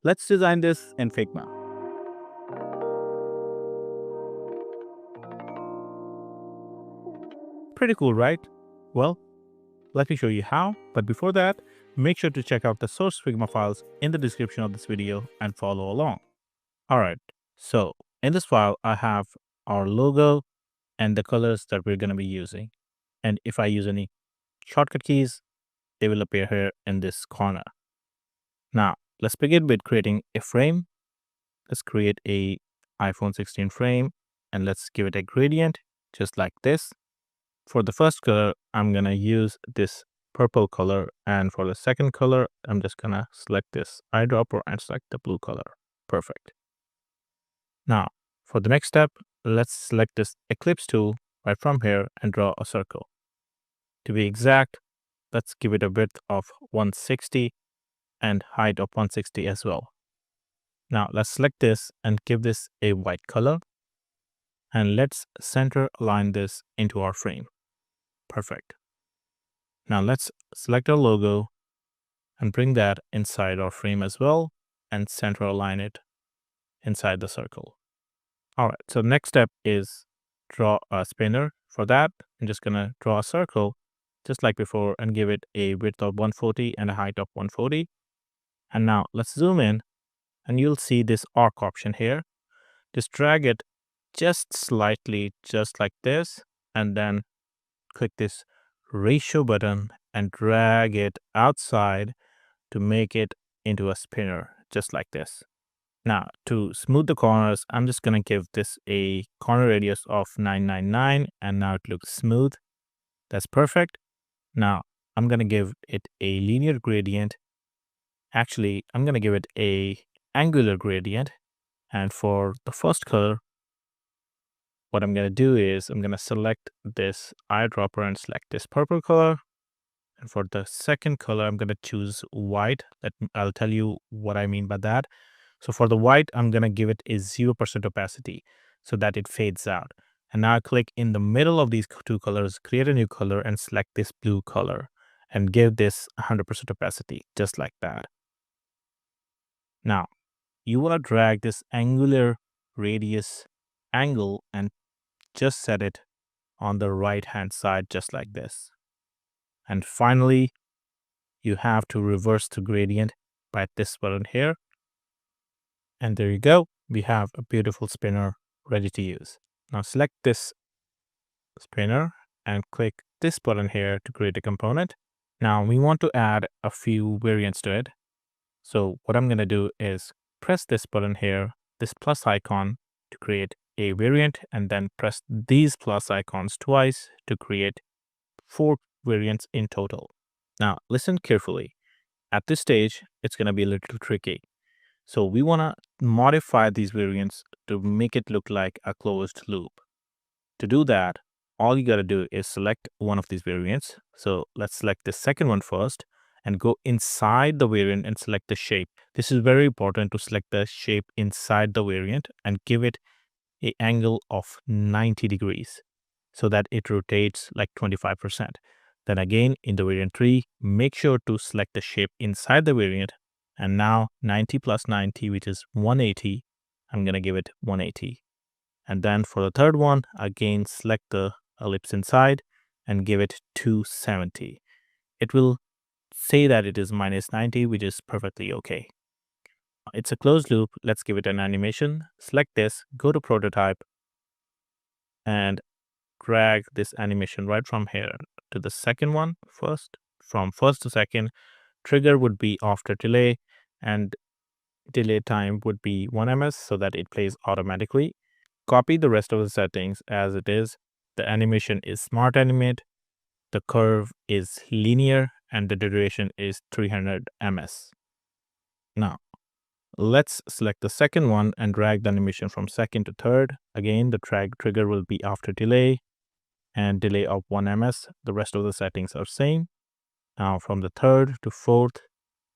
Let's design this in Figma. Pretty cool, right? Well, let me show you how. But before that, make sure to check out the source Figma files in the description of this video and follow along. All right. So in this file, I have our logo and the colors that we're going to be using. And if I use any shortcut keys, they will appear here in this corner. Now, let's begin with creating a frame. Let's create a iPhone 16 frame and let's give it a gradient just like this. For the first color, I'm going to use this purple color. And for the second color, I'm just going to select this eyedropper and select the blue color. Perfect. Now, for the next step, let's select this ellipse tool right from here and draw a circle. To be exact, let's give it a width of 160 and height of 160 as well. Now, let's select this and give this a white color. And let's center align this into our frame. Perfect. Now let's select our logo and bring that inside our frame as well and center align it inside the circle. All right, so next step is draw a spinner. For that, I'm just gonna draw a circle just like before and give it a width of 140 and a height of 140. And now let's zoom in and you'll see this arc option here. Just drag it just slightly, just like this, and then click this ratio button and drag it outside to make it into a spinner, just like this. Now, to smooth the corners, I'm just going to give this a corner radius of 999, and now it looks smooth. That's perfect. Now, I'm going to give it a linear gradient. Actually, I'm going to give it a angular gradient. And for the first color, what I'm going to do is I'm going to select this eyedropper and select this purple color. And for the second color, I'm going to choose white. I'll tell you what I mean by that. So for the white, I'm going to give it a 0% opacity so that it fades out. And now I click in the middle of these two colors, create a new color and select this blue color and give this 100% opacity, just like that. Now, you want to drag this angular radius angle and just set it on the right hand side, just like this. And finally, you have to reverse the gradient by this button here. And there you go. We have a beautiful spinner ready to use. Now select this spinner and click this button here to create a component. Now we want to add a few variants to it. So what I'm going to do is press this button here, this plus icon to create a variant, and then press these plus icons twice to create 4 variants in total. Now listen carefully. At this stage, it's going to be a little tricky. So we want to modify these variants to make it look like a closed loop. To do that, all you got to do is select one of these variants. So let's select the second one first and go inside the variant and select the shape. This is very important to select the shape inside the variant and give it an angle of 90 degrees so that it rotates like 25%. Then again, in the variant 3, make sure to select the shape inside the variant. And now 90 plus 90, which is 180, I'm going to give it 180. And then for the third one, again, select the ellipse inside and give it 270. It will say that it is minus 90, which is perfectly okay. It's a closed loop. Let's give it an animation. Select this, go to prototype, and drag this animation right from here to the second one first. From first to second, trigger would be after delay, and delay time would be 1 ms so that it plays automatically. Copy the rest of the settings as it is. The animation is smart animate, the curve is linear, and the duration is 300 ms. Now, let's select the second one and drag the animation from second to third. Again, the trigger will be after delay and delay of 1 ms. The rest of the settings are same. Now from the third to fourth,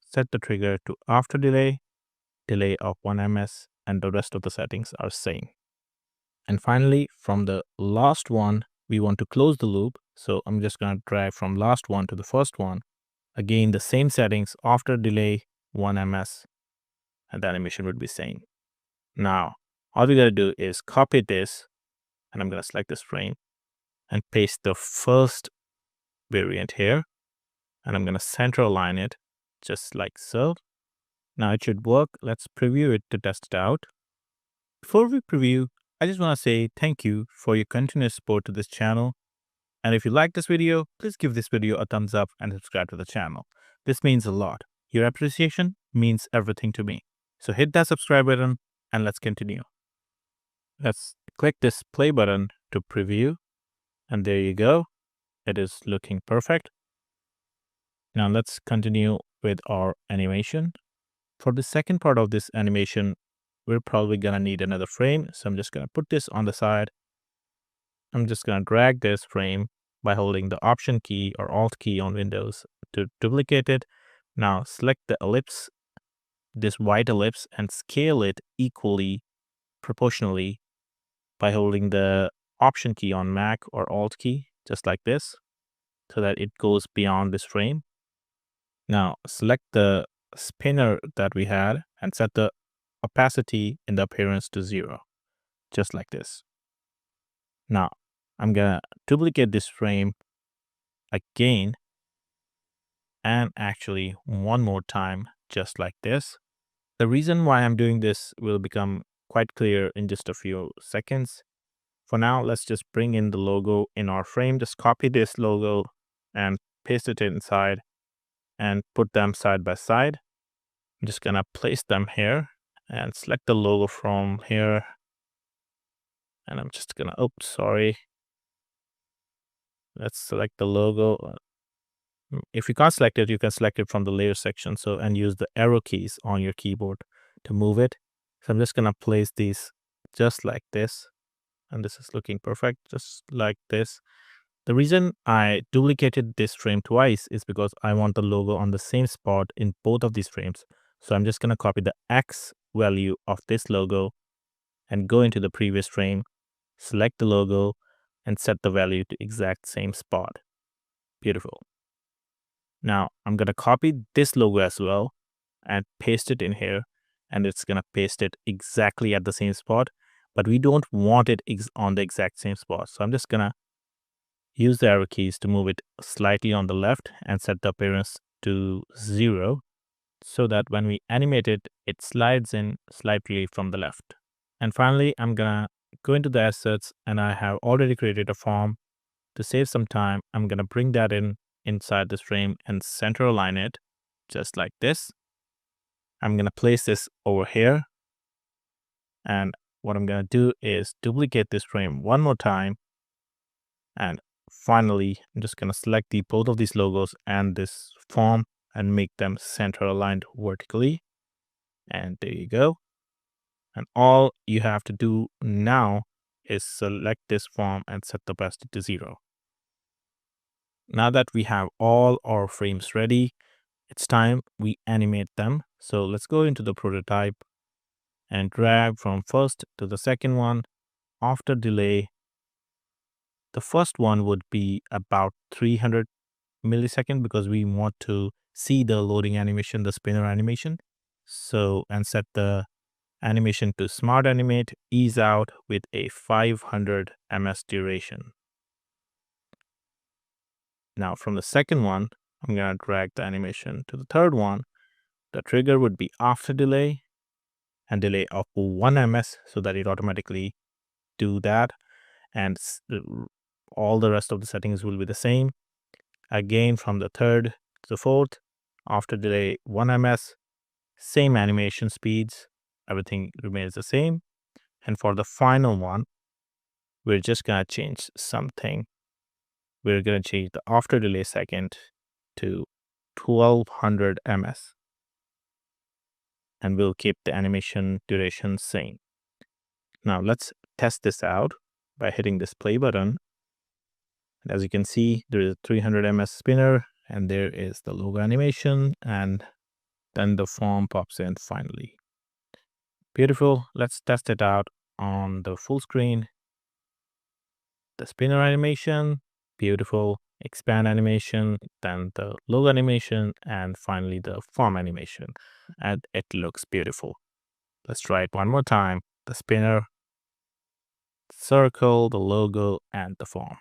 set the trigger to after delay of 1 ms, and the rest of the settings are same. And finally, from the last one, we want to close the loop. So I'm just going to drag from last one to the first one. Again, the same settings after delay 1 ms and the animation would be same. Now, all we gotta do is copy this, and I'm gonna select this frame and paste the first variant here, and I'm gonna center align it just like so. Now it should work. Let's preview it to test it out. Before we preview, I just want to say thank you for your continuous support to this channel. And if you like this video, please give this video a thumbs up and subscribe to the channel. This means a lot. Your appreciation means everything to me. So hit that subscribe button and let's continue. Let's click this play button to preview. And there you go. It is looking perfect. Now let's continue with our animation. For the second part of this animation, we're probably gonna need another frame. So I'm just gonna put this on the side. I'm just gonna drag this frame by holding the Option key or Alt key on Windows to duplicate it. Now select the ellipse, this white ellipse, and scale it equally, proportionally by holding the Option key on Mac or Alt key, just like this, so that it goes beyond this frame. Now select the spinner that we had and set the opacity in the appearance to 0, just like this. Now I'm gonna duplicate this frame again and actually one more time, just like this. The reason why I'm doing this will become quite clear in just a few seconds. For now, let's just bring in the logo in our frame. Just copy this logo and paste it inside and put them side by side. I'm just gonna place them here and select the logo from here. And I'm just gonna, oops, sorry. Let's select the logo. If you can't select it, you can select it from the layer section. So, and use the arrow keys on your keyboard to move it. So I'm just gonna place these just like this. And this is looking perfect, just like this. The reason I duplicated this frame twice is because I want the logo on the same spot in both of these frames. So I'm just gonna copy the X value of this logo and go into the previous frame, select the logo, and set the value to exact same spot. Beautiful. Now I'm going to copy this logo as well and paste it in here, and it's going to paste it exactly at the same spot, but we don't want it on the exact same spot. So I'm just going to use the arrow keys to move it slightly on the left and set the appearance to 0 so that when we animate it, it slides in slightly from the left. And finally, I'm going to go into the assets, and I have already created a form. To save some time, I'm going to bring that inside this frame and center align it just like this. I'm going to place this over here. And what I'm going to do is duplicate this frame one more time. And finally, I'm just going to select both of these logos and this form and make them center aligned vertically. And there you go. And all you have to do now is select this form and set the opacity to 0. Now that we have all our frames ready, it's time we animate them. So let's go into the prototype and drag from first to the second one. After delay, the first one would be about 300 milliseconds because we want to see the loading animation, the spinner animation. So, and set the animation to smart animate, ease out with a 500 ms duration. Now from the second one, I'm going to drag the animation to the third one. The trigger would be after delay and delay of 1 ms so that it automatically do that. And all the rest of the settings will be the same. Again, from the third to the fourth, after delay 1 ms, same animation speeds, everything remains the same. And for the final one, we're just going to change something. We're going to change the after delay second to 1200 ms. And we'll keep the animation duration same. Now let's test this out by hitting this play button. And as you can see, there is a 300 ms spinner, and there is the logo animation, and then the form pops in finally. Beautiful. Let's test it out on the full screen. The spinner animation, beautiful. expand animation, then the logo animation, and finally the form animation. And it looks beautiful. Let's try it one more time. The spinner, circle, the logo, and the form.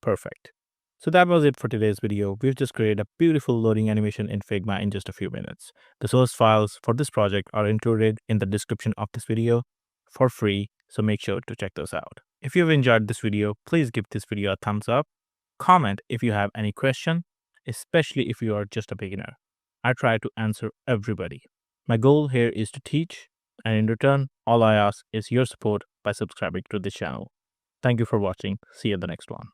Perfect. So that was it for today's video. We've just created a beautiful loading animation in Figma in just a few minutes. The source files for this project are included in the description of this video for free, so make sure to check those out. If you've enjoyed this video, please give this video a thumbs up. Comment if you have any question, especially if you are just a beginner. I try to answer everybody. My goal here is to teach, and in return, all I ask is your support by subscribing to this channel. Thank you for watching. See you in the next one.